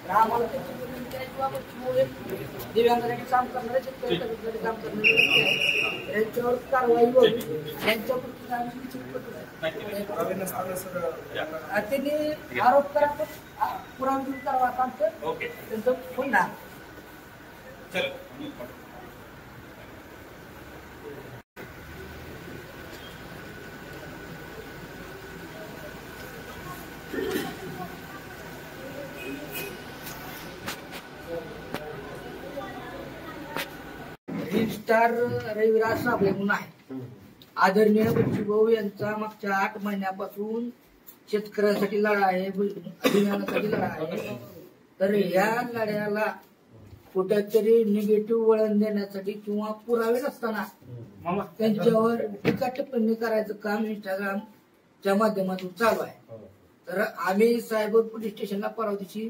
आम्हाला त्यांची विनंती आहे किंवा दिव्यांगासाठी काम करणारे शेतकऱ्यांसाठी काम करणारे व्यक्ती आहेत यांच्यावर कारवाई होईल यांच्या कृतीला आम्ही निश्चित करतो. त्यांनी आरोप करा पुरावा घेऊन करावा असं आमचं त्यांचं पुन्हा स्टार रविराज साबळे म्हणून आहे. आदरणीय बच्चूभाऊ यांचा मागच्या 8 महिन्यापासून शेतकऱ्यांसाठी लढा आहे, अभियानासाठी लढा आहे. तर या लढ्याला कुठेतरी निगेटिव्ह वळण देण्यासाठी किंवा पुरावे नसताना त्यांच्यावर टीका टिप्पणी करायचं काम इंस्टाग्रामच्या माध्यमातून चालू आहे. तर आम्ही सायबर पोलीस स्टेशनला परवा दिवशी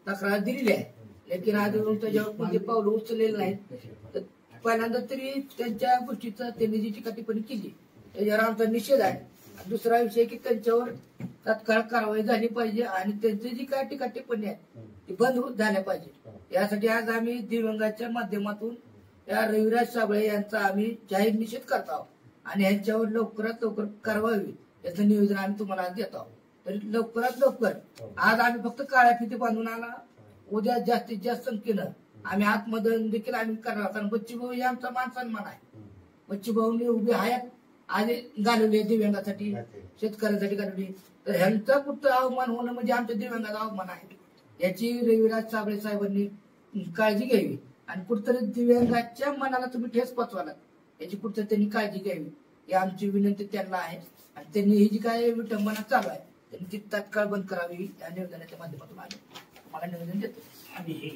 तक्रार दिलेली आहे, लेकिन अजून त्याच्यावर कोणते पावलं उचललेले नाहीत. पहिल्यांदा तरी त्यांच्या गोष्टीचा त्यांनी जी टीका टिप्पणी केली त्याच्यावर आमचा निषेध आहे. दुसरा विषय की त्यांच्यावर तात्काळ कारवाई झाली पाहिजे आणि त्यांची जी काय टीका टिप्पणी आहे ती बंद झाल्या पाहिजे. यासाठी आज आम्ही दिव्यांगाच्या माध्यमातून या रविराज साबळे यांचा आम्ही जाहीर निषेध करत आहोत आणि यांच्यावर लवकरात लवकर कारवाई होईल याचं निवेदन आम्ही तुम्हाला आज देत आहोत. तरी लवकरात लवकर आज आम्ही फक्त काळ्या फिती बांधून आला, उद्या जास्तीत जास्त संख्येनं आम्ही आतमध्ये देखील आम्ही करणार. कारण बच्चूभाऊ हे आमचा मान सन्मान आहे. बच्चूभाऊनी उभी हयात आधी घालवली दिव्यांगासाठी, शेतकऱ्यांसाठी घालवली. तर ह्यांचा कुठं अवमान होणं म्हणजे आमच्या दिव्यांगाचा अवमान आहे. याची रविराज साबळे साहेबांनी काळजी घ्यावी आणि कुठतरी दिव्यांगाच्या मनाला तुम्ही ठेस पोचवालात याची कुठतरी त्यांनी काळजी घ्यावी ही आमची विनंती त्यांना आहे. आणि त्यांनी ही जी काय विटंबना चालू आहे त्यांनी ती तात्काळ बंद करावी या निवेदनाच्या माध्यमातून आम्ही मला निवेदन देतो. आणि हे